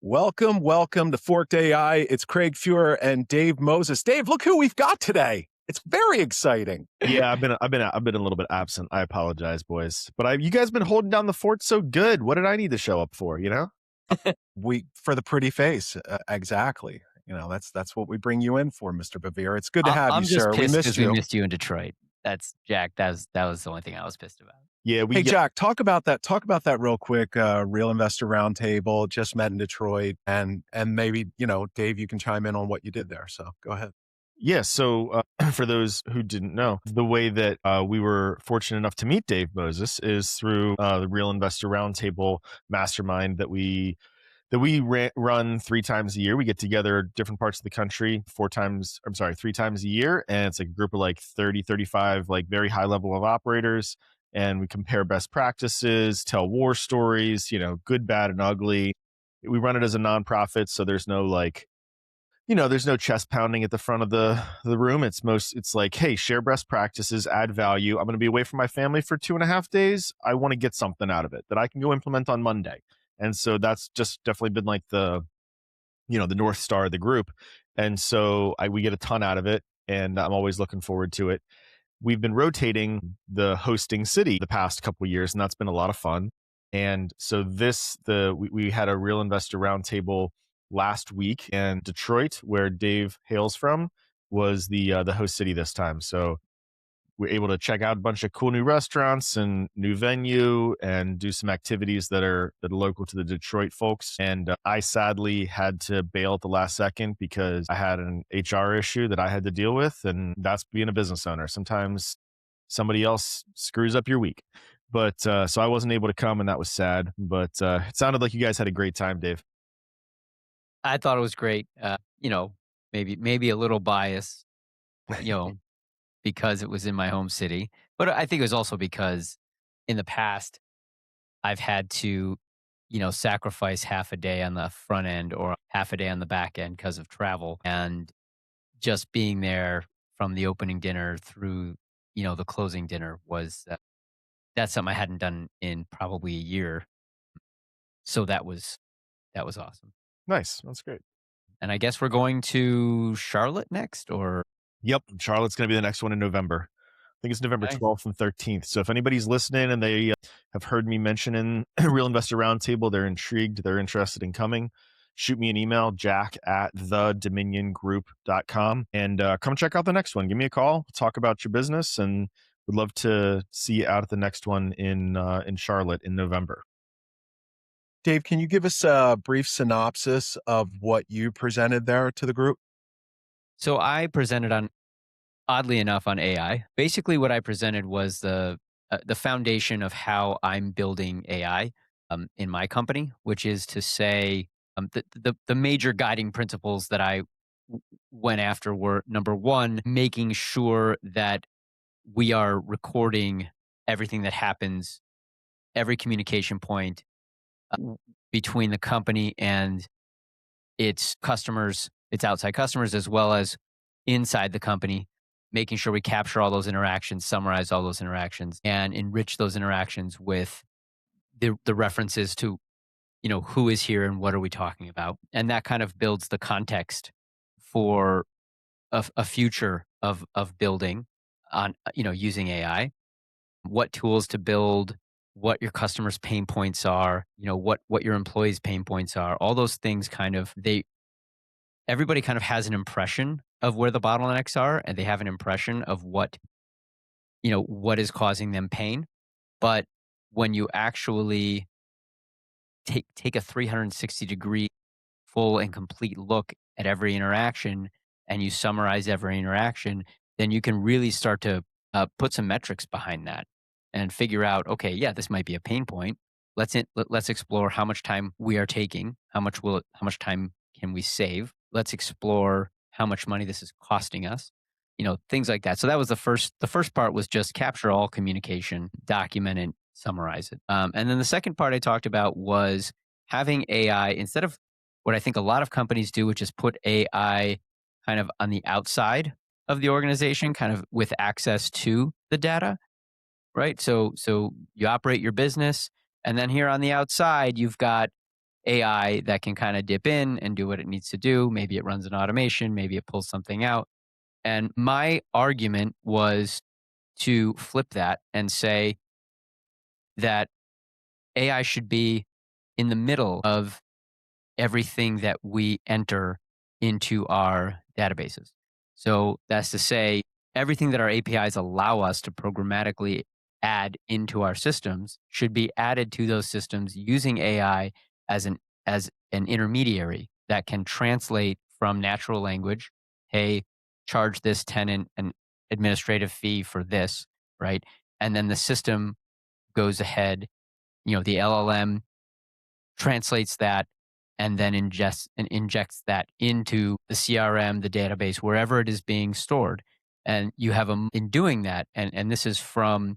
Welcome to Forked AI. It's Craig Fuhrer and Dave Moses. Dave, look who we've got today. It's very exciting. Yeah, I've been a little bit absent. I apologize, boys. But you guys been holding down the fort so good. What did I need to show up for? For the pretty face, exactly. That's what we bring you in for, Mr. Bevere. It's good to have I'm you, just sir. We pissed missed because you. we missed you in Detroit. That's Jack. That was the only thing I was pissed about. Yeah, Hey, Jack, talk about that real quick. Real Investor Roundtable just met in Detroit, and maybe Dave, you can chime in on what you did there. So go ahead. Yeah. So for those who didn't know, the way that we were fortunate enough to meet Dave Moses is through the Real Investor Roundtable mastermind that we run 3 times a year. We get together different parts of the country 3 times a year. And it's like a group of like 30, 35, like very high level of operators. And we compare best practices, tell war stories, good, bad, and ugly. We run it as a nonprofit. So there's no there's no chest pounding at the front of the room. It's like, hey, share best practices, add value. I'm going to be away from my family for 2.5 days. I want to get something out of it that I can go implement on Monday. And so that's just definitely been like the North Star of the group. And so we get a ton out of it, and I'm always looking forward to it. We've been rotating the hosting city the past couple of years, and that's been a lot of fun. And so we had a Real Investor Roundtable last week, and Detroit, where Dave hails from, was the host city this time. So we're able to check out a bunch of cool new restaurants and new venue and do some activities that are local to the Detroit folks. And I sadly had to bail at the last second because I had an HR issue that I had to deal with. And that's being a business owner. Sometimes somebody else screws up your week. But so I wasn't able to come, and that was sad. But it sounded like you guys had a great time, Dave. I thought it was great. Maybe a little bias, because it was in my home city. But I think it was also because in the past, I've had to, sacrifice half a day on the front end or half a day on the back end because of travel. And just being there from the opening dinner through, the closing dinner that's something I hadn't done in probably a year. So that was awesome. Nice. That's great. And I guess we're going to Charlotte next, or? Yep. Charlotte's going to be the next one in November. I think it's November 12th and 13th. So if anybody's listening and they have heard me mention in Real Investor Roundtable, they're intrigued, they're interested in coming, shoot me an email, jack@thedominiongroup.com, and come check out the next one. Give me a call, talk about your business, and would love to see you out at the next one in Charlotte in November. Dave, can you give us a brief synopsis of what you presented there to the group? So I presented oddly enough, on AI. Basically, what I presented was the foundation of how I'm building AI in my company, which is to say the major guiding principles that I went after were, number one, making sure that we are recording everything that happens, every communication point between the company and its customers, its outside customers, as well as inside the company, making sure we capture all those interactions, summarize all those interactions, and enrich those interactions with the references to, who is here and what are we talking about. And that kind of builds the context for a future of building on, using AI, what tools to build, what your customers' pain points are, what your employees' pain points are. All those things everybody kind of has an impression of where the bottlenecks are, and they have an impression of what is causing them pain. But when you actually take a 360-degree full and complete look at every interaction, and you summarize every interaction, then you can really start to put some metrics behind that and figure out, okay, yeah, this might be a pain point. Let's explore how much time we are taking, how much time can we save? Let's explore how much money this is costing us, things like that. So that was the first part, was just capture all communication, document it, summarize it. And then the second part I talked about was having AI, instead of what I think a lot of companies do, which is put AI kind of on the outside of the organization, kind of with access to the data, right? So you operate your business, and then here on the outside, you've got AI that can kind of dip in and do what it needs to do. Maybe it runs an automation, maybe it pulls something out. And my argument was to flip that and say that AI should be in the middle of everything that we enter into our databases. So that's to say, everything that our APIs allow us to programmatically add into our systems should be added to those systems using AI as an intermediary that can translate from natural language. Hey, charge this tenant an administrative fee for this, right? And then the system goes ahead, the LLM translates that and then ingests and injects that into the CRM, the database, wherever it is being stored. And you have them in doing that. And this is from,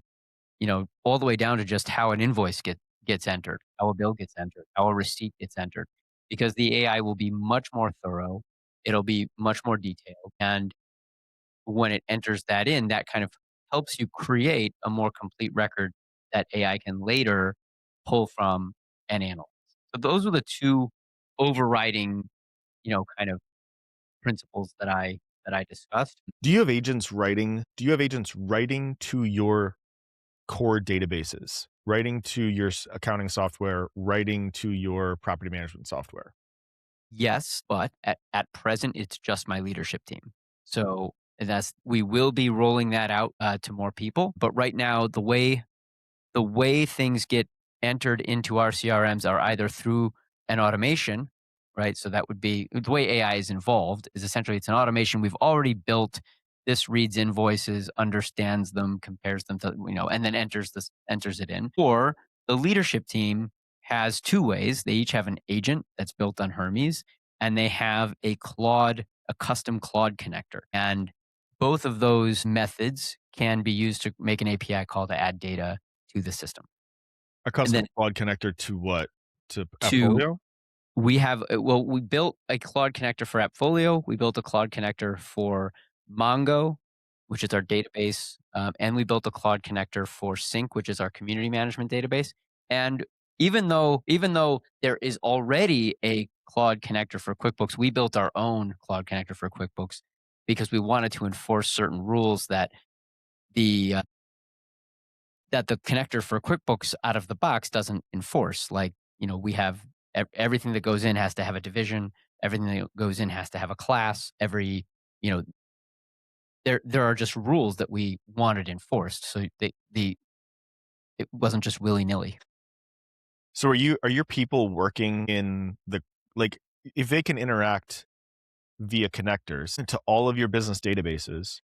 all the way down to just how an invoice gets entered, how a bill gets entered, how a receipt gets entered, because the AI will be much more thorough. It'll be much more detailed. And when it enters that in, that kind of helps you create a more complete record that AI can later pull from and analyze. So those are the two overriding, kind of principles that I discussed. Do you have agents writing? Do you have agents writing to your core databases, writing to your accounting software, writing to your property management software? Yes, but at present, it's just my leadership team. So we will be rolling that out to more people. But right now, the way things get entered into our CRMs are either through an automation, right? So that would be the way AI is involved is essentially it's an automation. We've already built this reads invoices, understands them, compares them to, and then enters it in. Or the leadership team has two ways. They each have an agent that's built on Hermes and they have a custom Claude connector. And both of those methods can be used to make an API call to add data to the system. A And custom then Claude connector to what? To to Appfolio? we built a Claude connector for Appfolio. We built a Claude connector for Mongo, which is our database, and we built a Claude connector for Sync, which is our community management database. And even though there is already a Claude connector for QuickBooks, we built our own Claude connector for QuickBooks because we wanted to enforce certain rules the that the connector for QuickBooks out of the box doesn't enforce. Like, we have everything that goes in has to have a division. Everything that goes in has to have a class. You know, there are just rules that we wanted enforced. So it wasn't just willy nilly. So are your people working in like if they can interact via connectors to all of your business databases,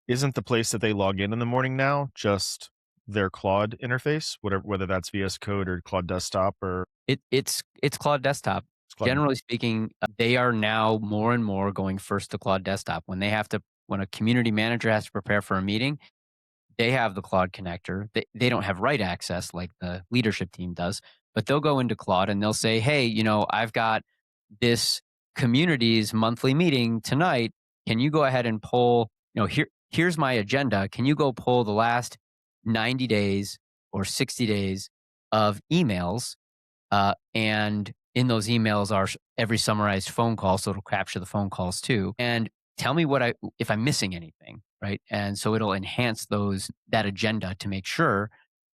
isn't the place that they log in the morning now just their Claude interface, whether that's VS Code or Claude Desktop or It's Claude Desktop. it's Claude? Generally speaking, they are now more and more going first to Claude Desktop. When a community manager has to prepare for a meeting, they have the Claude connector. They don't have write access like the leadership team does, but they'll go into Claude and they'll say, "Hey, I've got this community's monthly meeting tonight. Can you go ahead and pull, here's my agenda. Can you go pull the last 90 days or 60 days of emails and in those emails are every summarized phone call, so it'll capture the phone calls too. And tell me if I'm missing anything, right? And so it'll enhance that agenda to make sure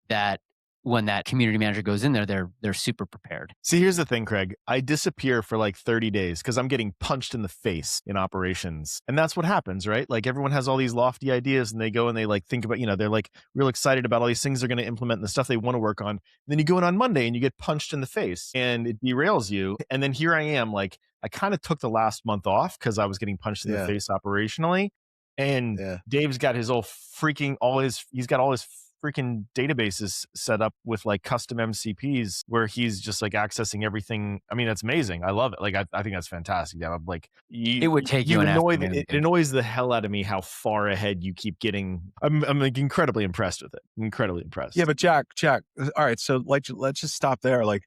that when that community manager goes in there, they're super prepared. See, here's the thing, Craig. I disappear for like 30 days because I'm getting punched in the face in operations. And that's what happens, right? Like everyone has all these lofty ideas and they go and they like think about, they're like real excited about all these things they're going to implement and the stuff they want to work on. And then you go in on Monday and you get punched in the face and it derails you. And then here I am, like I kind of took the last month off because I was getting punched in the face operationally. And Dave's got he's got all his freaking databases set up with like custom MCPs where he's just like accessing everything. I mean, that's amazing. I love it. Like, I think that's fantastic. Yeah, I'm like, It would take you an afternoon. It annoys the hell out of me how far ahead you keep getting. I'm like incredibly impressed with it. Incredibly impressed. Yeah, but Jack, all right. So like, let's just stop there. Like,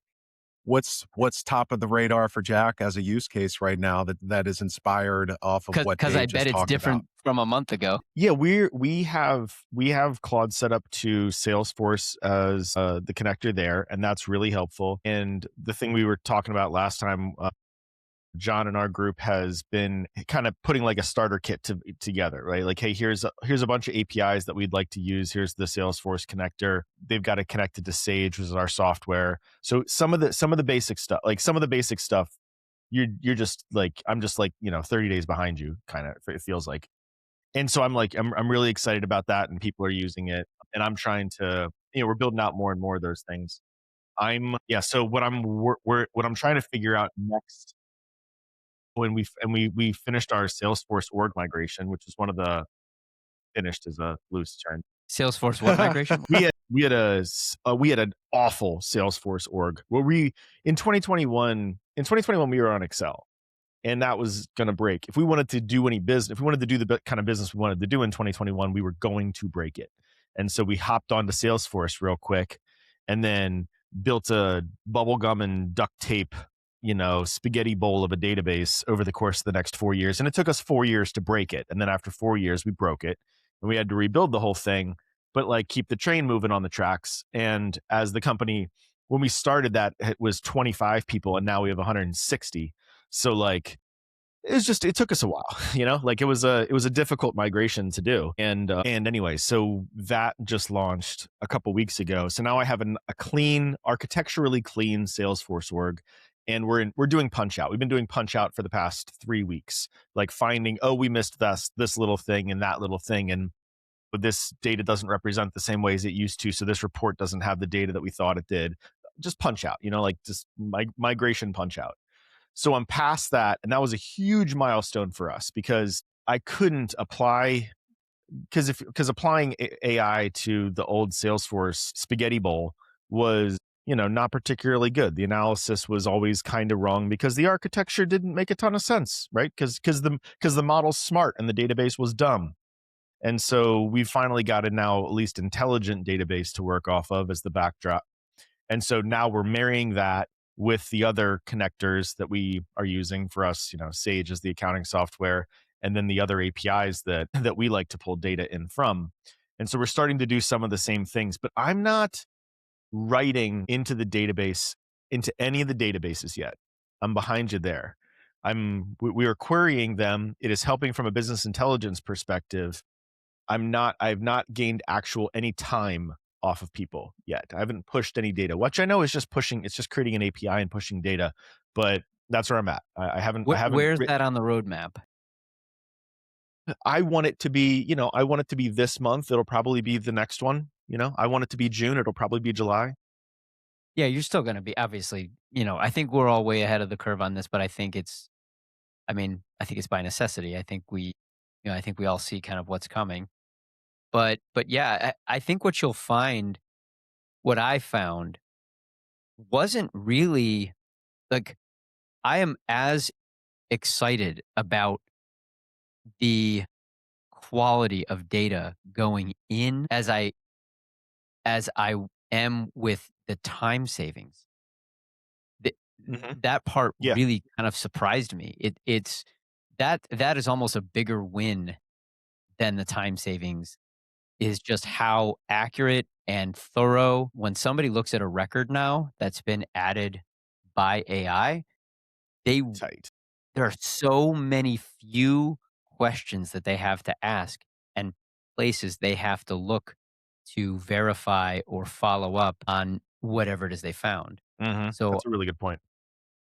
what's top of the radar for Jack as a use case right now that is inspired off of what Because I Dave bet just it's talked about? different from a month ago. Yeah, we have Claude set up to Salesforce as the connector there, and that's really helpful. And the thing we were talking about last time, John in our group has been kind of putting like a starter kit together, right? Like, hey, here's a bunch of APIs that we'd like to use. Here's the Salesforce connector. They've got it connected to Sage, which is our software. So some of the basic stuff, like some of the basic stuff, you're just like, I'm just like, 30 days behind you, kind of, it feels like. And so I'm really excited about that, and people are using it, and I'm trying to, we're building out more and more of those things. So what I'm trying to figure out next, when we finished our Salesforce org migration, which is one of the, finished as a loose term. Salesforce what migration? We had an awful Salesforce org where in 2021 we were on Excel, and that was going to break. If we wanted to do any business, if we wanted to do the kind of business we wanted to do in 2021, we were going to break it. And so we hopped onto Salesforce real quick, and then built a bubblegum and duct tape, spaghetti bowl of a database over the course of the next 4 years. And it took us 4 years to break it. And then after 4 years, we broke it, and we had to rebuild the whole thing, but like keep the train moving on the tracks. And as the company, when we started that, it was 25 people, and now we have 160. So like, it took us a while, like it was a difficult migration to do. And anyway, so that just launched a couple weeks ago. So now I have a clean, architecturally clean Salesforce org, and we're doing punch out. We've been doing punch out for the past 3 weeks, like finding, oh, we missed this little thing and that little thing, and but this data doesn't represent the same way as it used to, so this report doesn't have the data that we thought it did. Just punch out, like just migration punch out. So I'm past that, and that was a huge milestone for us, because I couldn't apply, because applying AI to the old Salesforce spaghetti bowl was, not particularly good. The analysis was always kind of wrong because the architecture didn't make a ton of sense, right? Because the model's smart and the database was dumb. And so we finally got a now at least intelligent database to work off of as the backdrop. And so now we're marrying that with the other connectors that we are using for us, Sage is the accounting software, and then the other APIs that we like to pull data in from. And so we're starting to do some of the same things, but I'm not writing into any of the databases yet. I'm behind you there. We are querying them. It is helping from a business intelligence perspective. I've not gained actual any time off of people yet. I haven't pushed any data, which I know is just pushing, it's just creating an API and pushing data, but that's where I'm at. Where's that on the roadmap? I want it to be, I want it to be this month. It'll probably be the next one. I want it to be June. It'll probably be July. Yeah, you're still going to be, obviously, I think we're all way ahead of the curve on this, but I think it's by necessity. I think we all see kind of what's coming. But yeah, I think what I found wasn't really like, I am as excited about the quality of data going in as I am with the time savings. Th- Hmm. that part Yeah. really kind of surprised me. It's that is almost a bigger win than the time savings, is just how accurate and thorough. When somebody looks at a record now that's been added by AI, they Tight. there are so many few questions that they have to ask, and places they have to look to verify or follow up on whatever it is they found. So That's a really good point.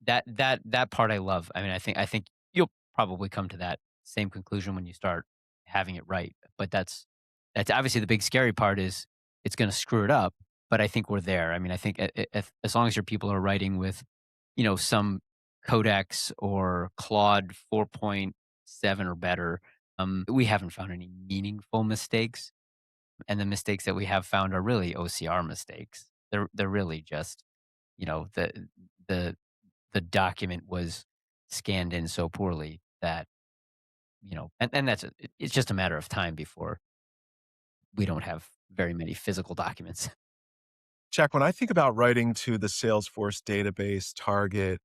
that part I love. I think you'll probably come to that same conclusion when you start having it right. But that's obviously the big scary part, is it's going to screw it up. But I think we're there. I think if, as long as your people are writing with, some Codex or Claude 4.7 or better, we haven't found any meaningful mistakes. And the mistakes that we have found are really OCR mistakes. They're really just, the the the document was scanned in so poorly that, and it's just a matter of time before we don't have very many physical documents. Jack, when I think about writing to the Salesforce database target,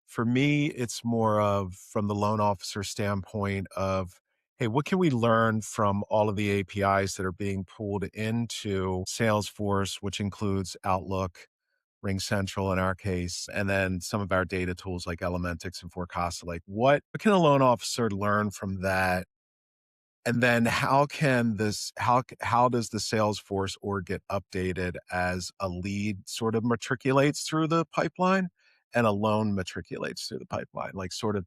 for me, it's more of from the loan officer standpoint of, hey, what can we learn from all of the APIs that are being pulled into Salesforce, which includes Outlook, Ring Central in our case, and then some of our data tools like Elementix and Forecasta. Like, what can a loan officer learn from that, and then how does the Salesforce org get updated as a lead sort of matriculates through the pipeline and a loan matriculates through the pipeline? Like sort of,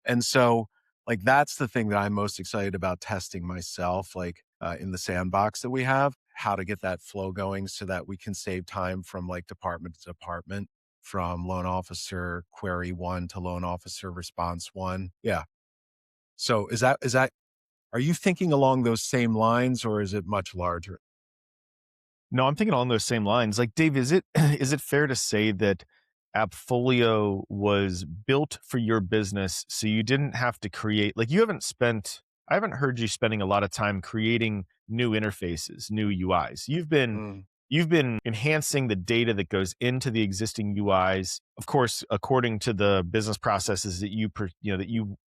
and so like that's the thing that I'm most excited about testing myself, like in the sandbox that we have, how to get that flow going so that we can save time from like department to department, from loan officer query one to loan officer response one. Yeah. So is that are you thinking along those same lines, or is it much larger? No, I'm thinking along those same lines. Like, Dave, is it is it fair to say that Appfolio was built for your business so you didn't have to create, like, you haven't spent, I haven't heard you spending a lot of time creating new interfaces, new UIs. Mm, You've been enhancing the data that goes into the existing UIs, of course, according to the business processes that you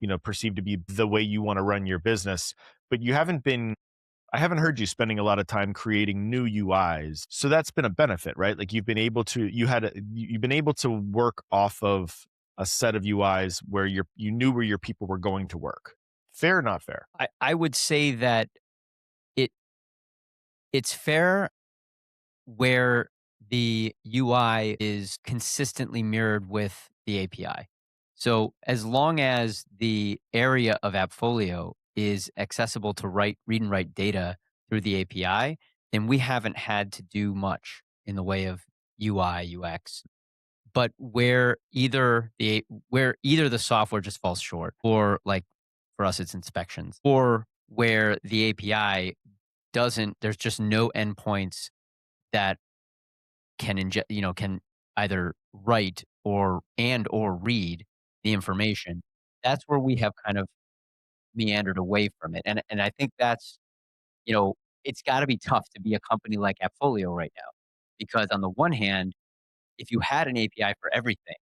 know perceive to be the way you want to run your business. But you haven't been, I haven't heard you spending a lot of time creating new UIs. So that's been a benefit, right? Like, you've been able to work off of a set of UIs where you knew where your people were going to work. Fair, or not fair? I would say that it it's fair where the UI is consistently mirrored with the API. So as long as the area of AppFolio is accessible to read and write data through the API, then we haven't had to do much in the way of UI, UX. But where either the software just falls short, or like for us it's inspections, or where the API doesn't, there's just no endpoints that can inject, can either write or read the information. That's where we have kind of meandered away from it. And I think that's, you know, it's got to be tough to be a company like Appfolio right now, because on the one hand, if you had an API for everything,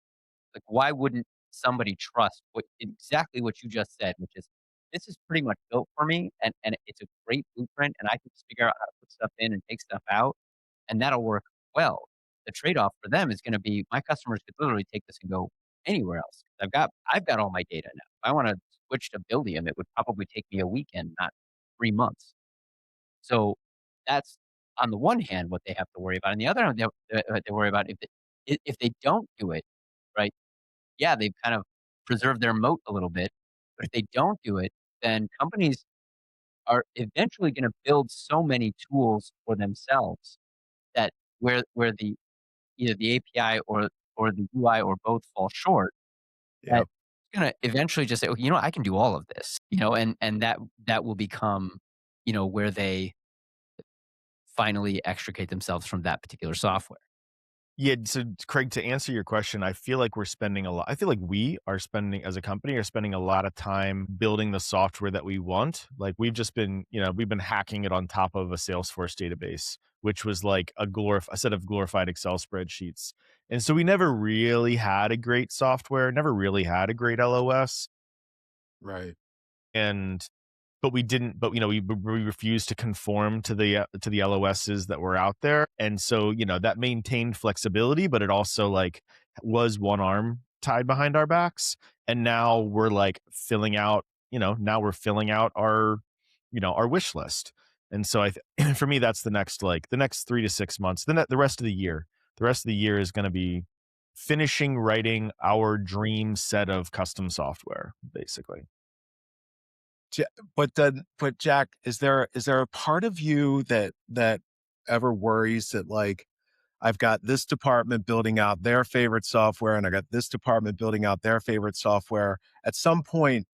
like why wouldn't somebody trust exactly what you just said, which is this is pretty much built for me, and it's a great blueprint, and I can just figure out how to put stuff in and take stuff out, and that'll work well. The trade-off for them is gonna be my customers could literally take this and go anywhere else. I've got all my data now. If I wanna switch to Buildium, it would probably take me a weekend, not 3 months. So, that's on the one hand what they have to worry about. On the other hand, they worry about if they don't do it, right, yeah, they've kind of preserved their moat a little bit, but if they don't do it, then companies are eventually gonna build so many tools for themselves that where the either the API or the UI or both fall short, that yep. it's gonna eventually just say, "Okay, I can do all of this," and that will become, where they finally extricate themselves from that particular software. Yeah, so Craig, to answer your question, I feel like we're spending a lot. I feel like we are spending, as a company, are spending a lot of time building the software that we want. Like, we've just been, we've been hacking it on top of a Salesforce database, which was like a set of glorified Excel spreadsheets. And so we never really had a great software, never really had a great LOS. Right. And but we didn't, but we refused to conform to the LOSs that were out there. And so, that maintained flexibility, but it also, like, was one arm tied behind our backs. And now we're like filling out, now we're filling out our wish list. And so for me, that's the next 3 to 6 months. Then the rest of the year, is going to be finishing writing our dream set of custom software, basically. Ja but Jack, is there a part of you that ever worries that, like, I've got this department building out their favorite software, and I got this department building out their favorite software. At some point,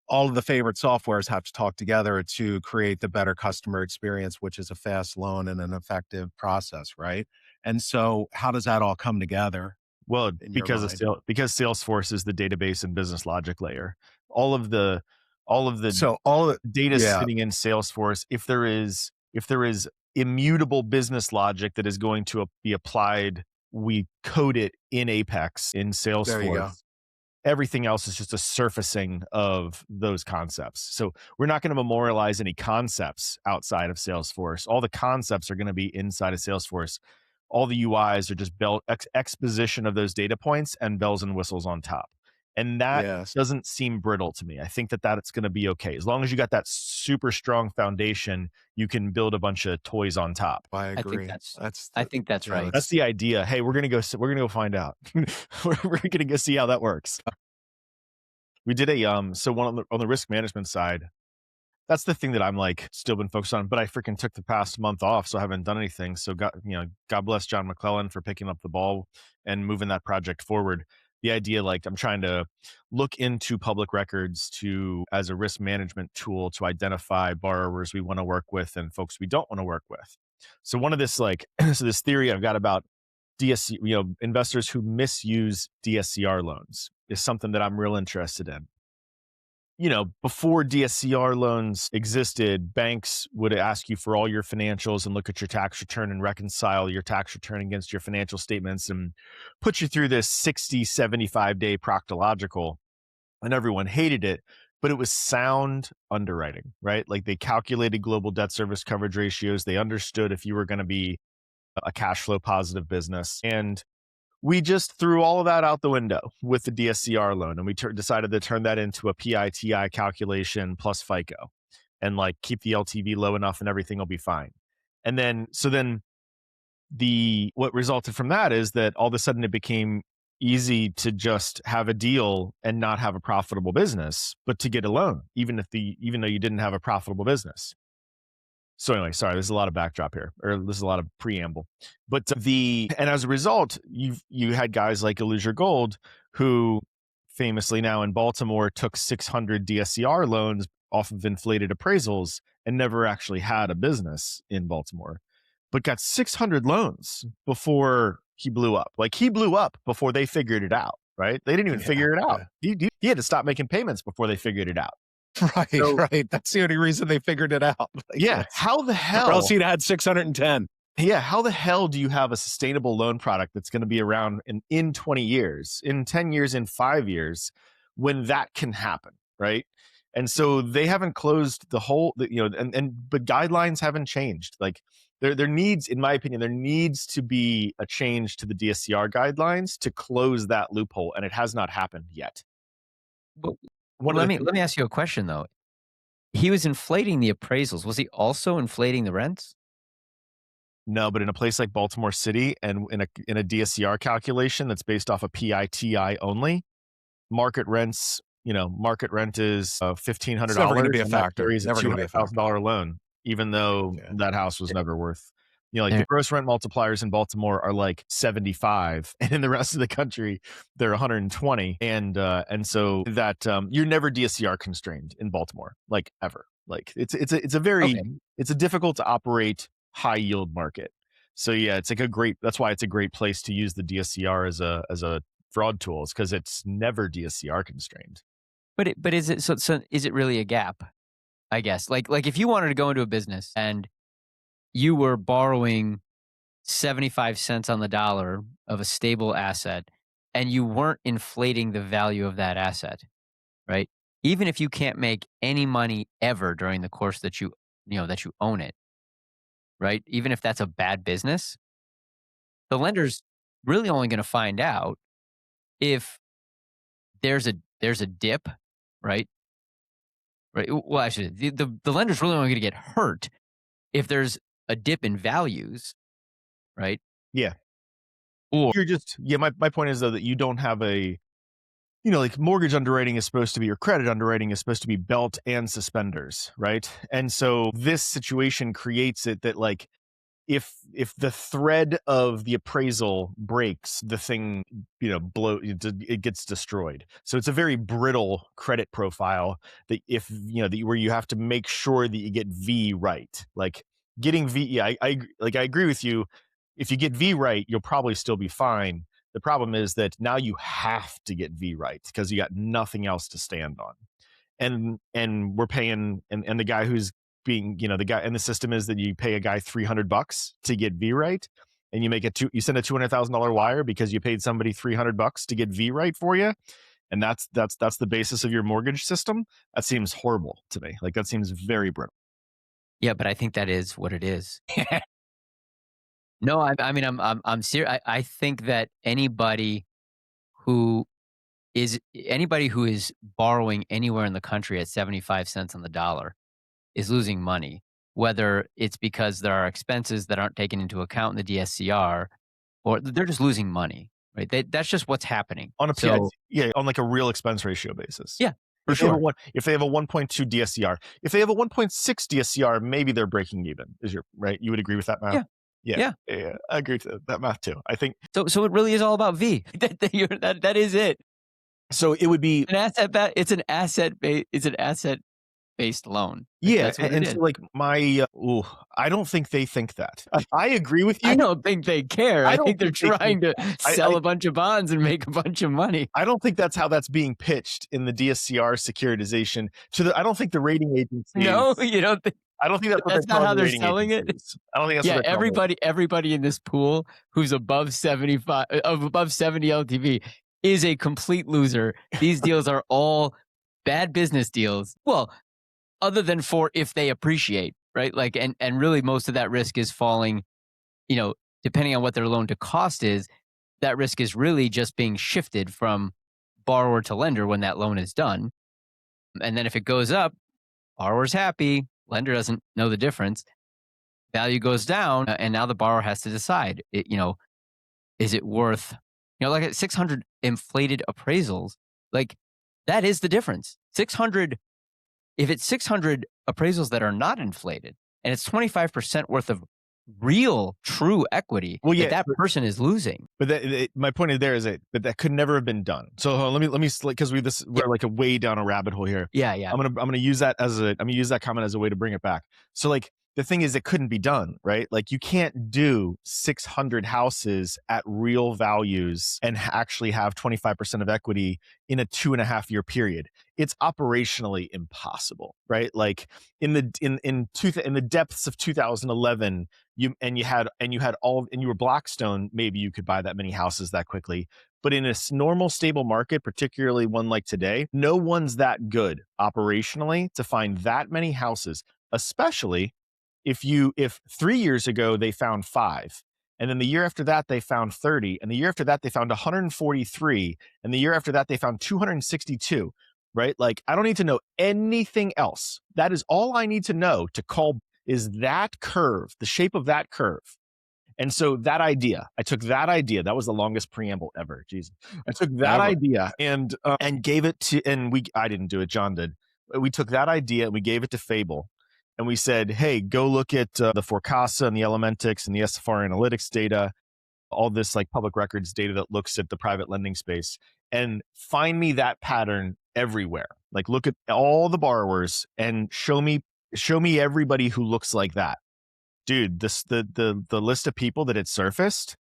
all of the favorite softwares have to talk together to create the better customer experience, which is a fast loan and an effective process, right? And so how does that all come together Well, in your mind? because Salesforce is the database and business logic layer. All of the all of the So all of data yeah, sitting in Salesforce, if there is immutable business logic that is going to be applied. We code it in Apex, in There you go. Salesforce. Everything else is just a surfacing of those concepts. So we're not going to memorialize any concepts outside of Salesforce. All the concepts are going to be inside of Salesforce. All the UIs are just exposition of those data points and bells and whistles on top. And that Yes, doesn't seem brittle to me. I think that that's going to be okay. As long as you got that super strong foundation, you can build a bunch of toys on top. I I think agree. that's That's I the think that's yeah, right. That's the idea. Hey, we're gonna go find out. We're gonna go see how that works. We did a so one on the risk management side. That's the thing that I'm like still been focused on, but I freaking took the past month off, so I haven't done anything. So God bless John McClellan for picking up the ball and moving that project forward. The idea, like, I'm trying to look into public records to as a risk management tool to identify borrowers we want to work with and folks we don't want to work with. So one of this like so this theory I've got about DSC, investors who misuse DSCR loans is something that I'm real interested in. Before DSCR loans existed, banks would ask you for all your financials and look at your tax return and reconcile your tax return against your financial statements and put you through this 60, 75-day proctological. And everyone hated it, but it was sound underwriting, right? Like they calculated global debt service coverage ratios. They understood if you were going to be a cash flow positive business. And we just threw all of that out the window with the DSCR loan, and we decided to turn that into a PITI calculation plus FICO, and like keep the LTV low enough, and everything will be fine. And then, what resulted from that is that all of a sudden it became easy to just have a deal and not have a profitable business, but to get a loan, even though you didn't have a profitable business. So anyway, sorry, there's a lot of backdrop here, or there's a lot of preamble. But and as a result, you had guys like Illusion Gold, who famously now in Baltimore took 600 DSCR loans off of inflated appraisals and never actually had a business in Baltimore, but got 600 loans before he blew up. Like he blew up before they figured it out, right? They didn't even figure it out. He had to stop making payments before they figured it out. right, So, right. That's the only reason they figured it out. Like, yeah, how the or hell? else he'd had 610. Yeah, how the hell do you have a sustainable loan product that's going to be around in 20 years, in 10 years, in 5 years, when that can happen, right? And so they haven't closed the whole, but guidelines haven't changed. Like there needs, in my opinion, there needs to be a change to the DSCR guidelines to close that loophole, and it has not happened yet. But One of let the me ask you a question though. He was inflating the appraisals. Was he also inflating the rents? No, but in a place like Baltimore City and in a DSCR calculation that's based off of PITI only, market rents, market rent is $1,500. It's never going to be a and that factor. carries a Never going to be a factor. $200,000 loan, even though Yeah. that house was never worth. Like the There- gross rent multipliers in Baltimore are like 75, and in the rest of the country they're 120. And so that you're never DSCR constrained in Baltimore, like ever. Like it's a very Okay. it's a difficult to operate high yield market. So yeah, that's why it's a great place to use the DSCR as a fraud tool, is because it's never DSCR constrained. But is it so is it really a gap? I guess like if you wanted to go into a business and you were borrowing 75 cents on the dollar of a stable asset and you weren't inflating the value of that asset, right? Even if you can't make any money ever during the course that that you own it, right? Even if that's a bad business, the lender's really only going to find out if there's a dip, right? Right. Well, actually, the lender's really only going to get hurt if there's a dip in values, right? Yeah. Or You're just my point is though that you don't have a like mortgage underwriting is supposed to be, or credit underwriting is supposed to be belt and suspenders, right? And so this situation creates it that like if the thread of the appraisal breaks, the thing it gets destroyed. So it's a very brittle credit profile that if where you have to make sure that you get V right. Like getting V, yeah, I agree with you. If you get V right, you'll probably still be fine. The problem is that now you have to get V right because you got nothing else to stand on. And we're paying, and the guy who's being, the guy, and the system is that you pay a guy $300 to get V right, and you send a $200,000 wire because you paid somebody $300 to get V right for you, and that's the basis of your mortgage system. That seems horrible to me. Like, that seems very brittle. Yeah, but I think that is what it is. No, I mean, I'm serious. I think that who anybody who is borrowing anywhere in the country at 75 cents on the dollar is losing money, whether it's because there are expenses that aren't taken into account in the DSCR, or they're just losing money, right? That's just what's happening. On a So yeah, on like a real expense ratio basis. yeah, for If they have a sure. if they have a 1.2 DSCR, if they have a 1.6 DSCR, maybe they're breaking even. Right? You would agree with that math? Yeah, Yeah, yeah. yeah, yeah. I agree with that math too. I think So it really is all about V. That is it. so. It would be It's an asset based loan. Like, yeah, that's what it and is. so like I don't think they think that. I agree with I you. don't think they care. I I don't think they're think they think trying to that. sell a bunch of bonds and make a bunch of money. I don't think that's how that's being pitched in the DSCR securitization to the. I don't think the rating No, agencies. you don't think I don't think that's what they're that's not telling how the they're rating selling it? agencies. I don't think that's what Yeah, they're telling. everybody in this pool who's above 75 of above 70 LTV is a complete loser. These deals are all bad business deals. Well, other than for if they appreciate, right? Like, and really most of that risk is falling, you know, depending on what their loan to cost is, that risk is really just being shifted from borrower to lender when that loan is done. And then if it goes up, borrower's happy, lender doesn't know the difference. Value goes down, and now the borrower has to decide, is it worth, like at 600 inflated appraisals, like that is the difference. 600, if it's 600 appraisals that are not inflated and it's 25% worth of real true equity Well, yeah, that person is losing. but my point is there is that could never have been done. So hold on, let me because we're like a way down a rabbit hole here. Yeah, yeah. I'm gonna use that I'm gonna use that comment as a way to bring it back. So like the thing is, it couldn't be done, right? Like you can't do 600 houses at real values and actually have 25% of equity in a 2.5 year period. It's operationally impossible, right? Like in the in the depths of 2011, you were Blackstone, maybe you could buy that many houses that quickly. But in a normal stable market, particularly one like today, no one's that good operationally to find that many houses, especially if 3 years ago they found 5, and then the year after that they found 30, and the year after that they found 143, and the year after that they found 262, right? Like I don't need to know anything else. That is all I need to know to call is that curve, the shape of that curve. And so I took that idea. That was the longest preamble ever. Jesus, I took that idea and gave it to, I didn't do it. John did. We took that idea and we gave it to Fable, and we said, hey, go look at the Forcasa and the Elementix and the SFR analytics data, all this like public records data that looks at the private lending space, and find me that pattern everywhere. Like look at all the borrowers and show me everybody who looks like that. Dude, the list of people that it surfaced,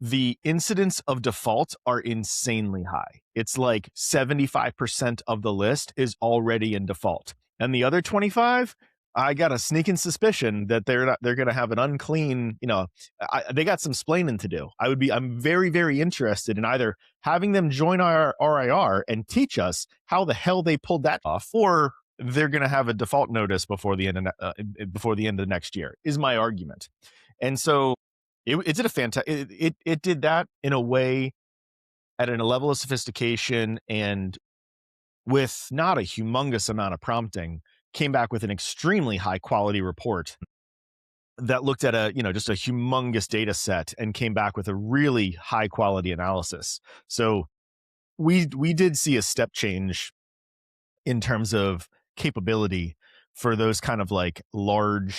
the incidence of default are insanely high. It's like 75% of the list is already in default. And the other 25, I got a sneaking suspicion that they're going to have an unclean, they got some splaining to do. I'm very, very interested in either having them join our RIR and teach us how the hell they pulled that off, or they're going to have a default notice before the end of the next year, is my argument. And so it did a fantastic, it did that in a way at a level of sophistication and with not a humongous amount of prompting, came back with an extremely high quality report that looked at just a humongous data set and came back with a really high quality analysis. So we did see a step change in terms of capability for those kind of like larger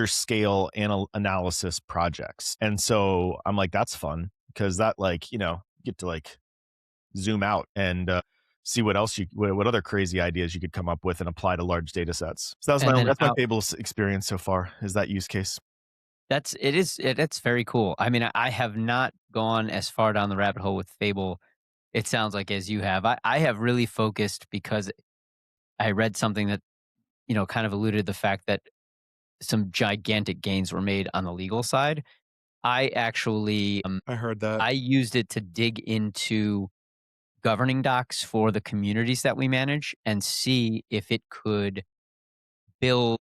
scale analysis projects. And so I'm like, that's fun because that get to like zoom out and see what other crazy ideas you could come up with and apply to large data sets. So that's my Fable experience so far, is that use case. That's very cool. I mean, I have not gone as far down the rabbit hole with Fable, it sounds like, as you have. I have really focused because I read something that kind of alluded to the fact that some gigantic gains were made on the legal side. I actually I heard that. I used it to dig into governing docs for the communities that we manage and see if it could build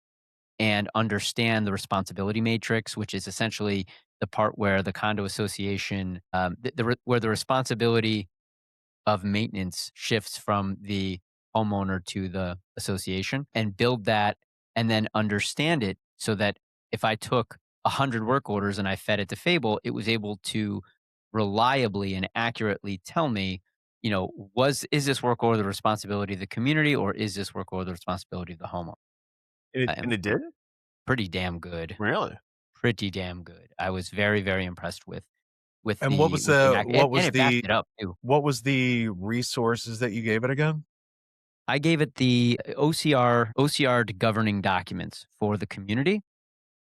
and understand the responsibility matrix, which is essentially the part where the condo association, where the responsibility of maintenance shifts from the homeowner to the association, and build that and then understand it so that if I took 100 work orders and I fed it to Fable, it was able to reliably and accurately tell me, is this work order the responsibility of the community, or is this work order the responsibility of the homeowner? And And it did? pretty damn good. Really? Pretty damn good. I was very, very impressed with And the and it backed it up too. what was the resources that you gave it again? I gave it the OCR to governing documents for the community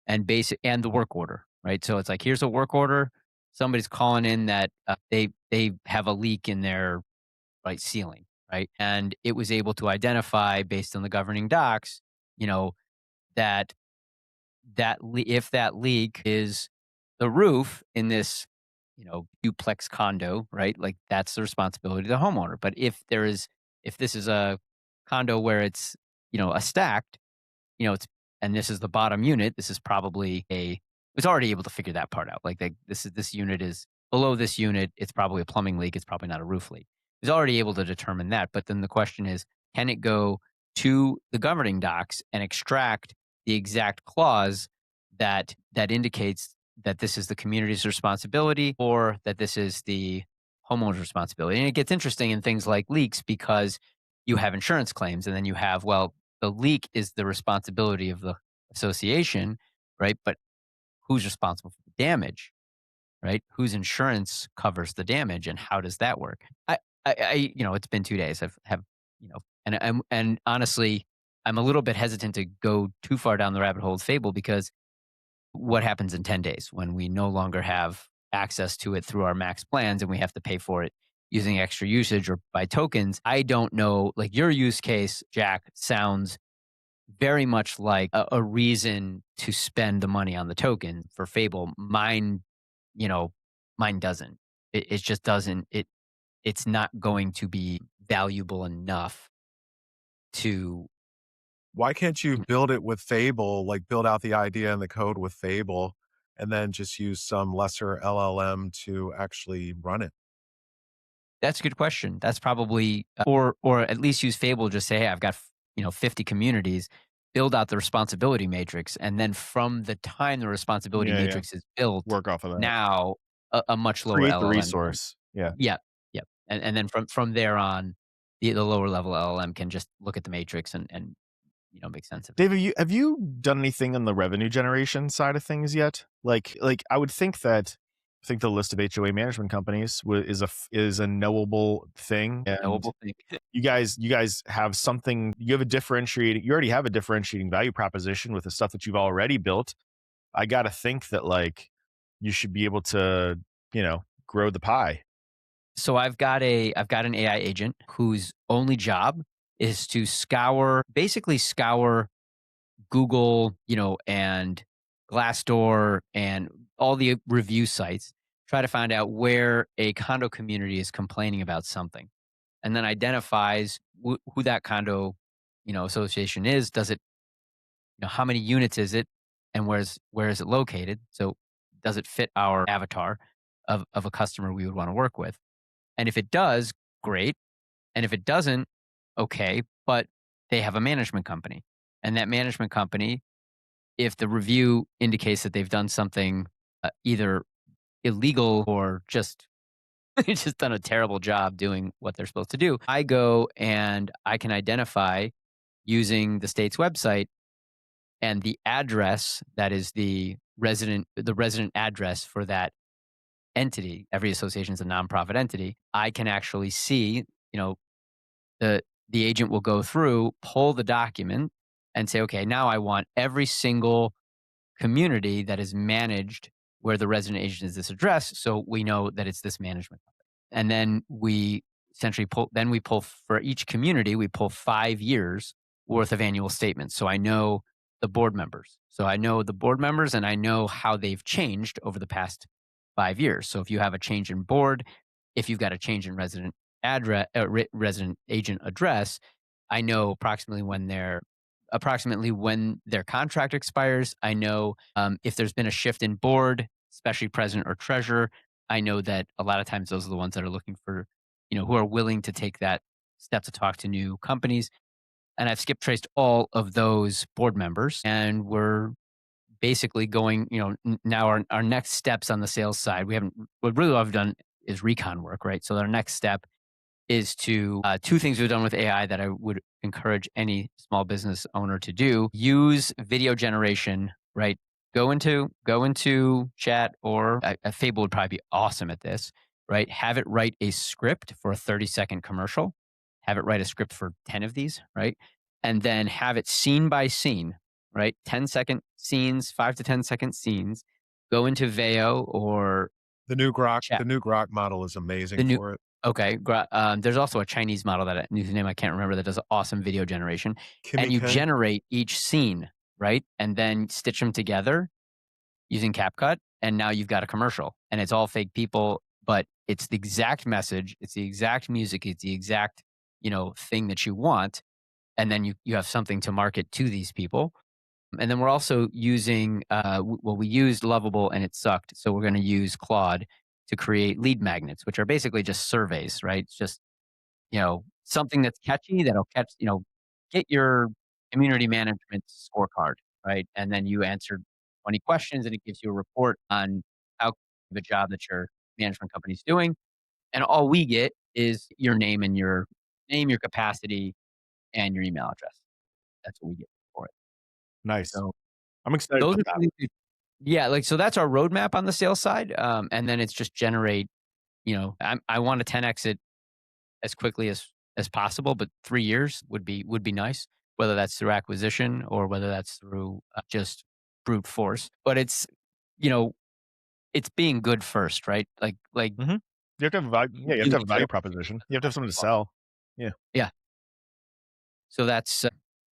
and basic and the work order, right? So it's like, here's a work order. Somebody's calling in that they have a leak in their right ceiling, right? And it was able to identify based on the governing docs, you know, that if that leak is the roof in this, duplex condo, right? Like that's the responsibility of the homeowner. But if this is a condo where it's, a stacked, it's and this is the bottom unit, this is probably it's already able to figure that part out. Like this unit is below this unit, it's probably a plumbing leak, it's probably not a roof leak. It's already able to determine that. But then the question is, can it go to the governing docs and extract the exact clause that indicates that this is the community's responsibility or that this is the homeowner's responsibility? And it gets interesting in things like leaks because you have insurance claims and then you have, well, the leak is the responsibility of the association, right? But who's responsible for the damage, right? Whose insurance covers the damage, and how does that work? It's been 2 days. And honestly, I'm a little bit hesitant to go too far down the rabbit hole of Fable because what happens in 10 days when we no longer have access to it through our max plans and we have to pay for it using extra usage or by tokens? I don't know. Like your use case, Jack, sounds very much like a reason to spend the money on the token for Fable. You know, mine doesn't. It just doesn't. It's not going to be valuable enough to. Why can't you build it with Fable, like build out the idea and the code with Fable, and then just use some lesser LLM to actually run it? That's a good question. That's probably or at least use Fable. Just say, hey, I've got 50 communities. Build out the responsibility matrix, and then from the time the responsibility Yeah, yeah. matrix is built, Work off of that. now a much lower Create the LLM. resource. Yeah. Yeah, yeah, and then from there on, the lower level LLM can just look at the matrix and make sense of it. Dave, have you done anything on the revenue generation side of things yet? Like I would think that I think the list of HOA management companies is a knowable thing, and Knowable thing. you guys have something. You already have a differentiating value proposition with the stuff that you've already built. I got to think that like you should be able to grow the pie. So I've got an AI agent whose only job is to basically scour Google, and Glassdoor and all the review sites, try to find out where a condo community is complaining about something, and then identifies who that condo, association is. Does it, how many units is it, and where is it located? So does it fit our avatar of a customer we would want to work with? And if it does, great. And if it doesn't, okay. But they have a management company, and that management company, if the review indicates that they've done something either illegal or just just done a terrible job doing what they're supposed to do, I go and I can identify using the state's website and the address that is the resident address for that entity. Every association is a nonprofit entity. I can actually see, the the agent will go through, pull the document, and say, okay, now I want every single community that is managed where the resident agent is this address, so we know that it's this management company. And then we essentially pull for each community, we pull 5 years worth of annual statements. So I know the board members. So I know the board members and I know how they've changed over the past 5 years. So if you have a change in board, if you've got a change in resident address, resident agent address, I know approximately when their contract expires. I know if there's been a shift in board, especially president or treasurer. I know that a lot of times those are the ones that are looking for, who are willing to take that step to talk to new companies. And I've skip traced all of those board members, and we're basically going, now our next steps on the sales side. We haven't, what really I've done is recon work, right? So our next step is to two things we've done with AI that I would encourage any small business owner to do. Use video generation, right? Go into chat, or Fable would probably be awesome at this, right? Have it write a script for a 30-second commercial. Have it write a script for 10 of these, right? And then have it scene by scene, right? 10-second scenes, 5 to 10 second scenes. Go into Veo or The chat. new Grok model is amazing The new for it. Okay, there's also a Chinese model whose name I can't remember, that does awesome video generation, and Kimmy you K? generate each scene, right? And then stitch them together using CapCut, and now you've got a commercial, and it's all fake people, but it's the exact message, it's the exact music, it's the exact, thing that you want, and then you have something to market to these people. And then we're also using, we used Lovable and it sucked. So we're going to use Claude to create lead magnets, which are basically just surveys, right? It's just, something that's catchy that'll get your community management scorecard, right? And then you answer 20 questions and it gives you a report on how good of a job that your management company is doing. And all we get is your name, your capacity, and your email address. That's what we get for it. Nice. So I'm excited those about are that. some things. Yeah, so that's our roadmap on the sales side, and then it's just generate. I want to 10x it as quickly as possible, but 3 years would be nice. Whether that's through acquisition or whether that's through just brute force, but you know it's being good first, right? Like Mhm. You have to have a value, yeah, you have to using have a it value every day. proposition. You have to have something to sell. Yeah. Yeah, so that's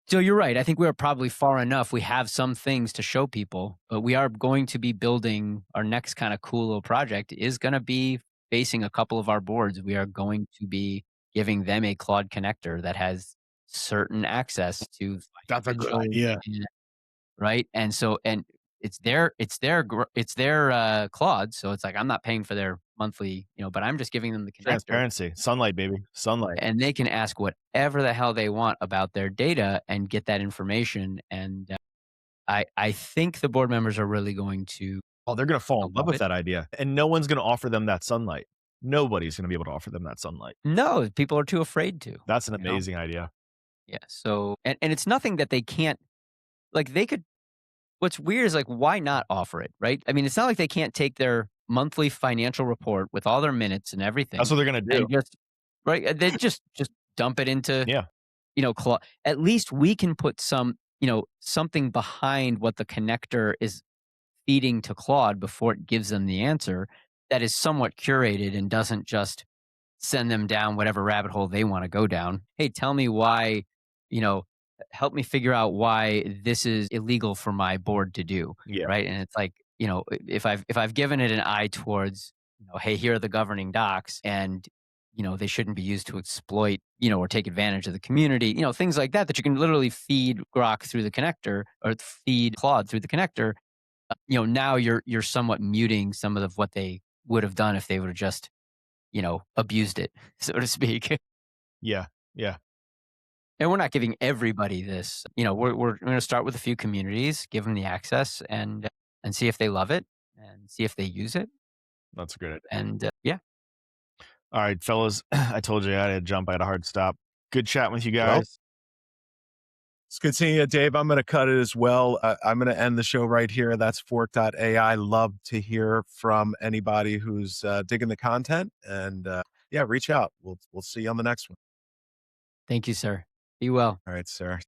so you're right. I think we're probably far enough. We have some things to show people, but we are going to be building our next kind of cool little project is going to be facing a couple of our boards. We are going to be giving them a Claude connector that has certain access to That's a good financials, idea. right? And it's their Claude, so it's like I'm not paying for their monthly, but I'm just giving them the connector, Transparency. Sunlight, baby. Sunlight. and they can ask whatever the hell they want about their data and get that information. And I think the board members are really going to Oh, they're gonna fall in love love with it. that idea, and no one's gonna offer them that sunlight. Nobody's gonna be able to offer them that sunlight. No, people are too afraid to. That's an You know, amazing idea. yeah. So and it's nothing that they can't, like, they could. What's weird is, like, why not offer it, right? I mean, it's not like they can't take their monthly financial report with all their minutes and That's everything what they're gonna do. and just right. They just dump it into Yeah. At least we can put something behind what the connector is feeding to Claude before it gives them the answer, that is somewhat curated and doesn't just send them down whatever rabbit hole they want to go down. Hey, tell me why, you know, help me figure out why this is illegal for my board to do, Yeah. right? And it's like, if I've given it an eye towards, hey, here are the governing docs, and they shouldn't be used to exploit, or take advantage of the community, things like that you can literally feed Grok through the connector, or feed Claude through the connector. Now you're somewhat muting some of what they would have done if they would have just, abused it, so to speak. Yeah. Yeah. And we're not giving everybody this. We're going to start with a few communities, give them the access, and see if they love it and see if they use it. That's a good idea. And yeah, All right, fellas. I told you I had to jump. I had a hard stop. Good chatting with you Well, guys. it's good seeing you, Dave. I'm going to cut it as well. I'm going to end the show right here. That's fork.ai. Love to hear from anybody who's digging the content. And yeah, reach out. We'll see you on the next one. thank you, sir. Be well. All right, sir.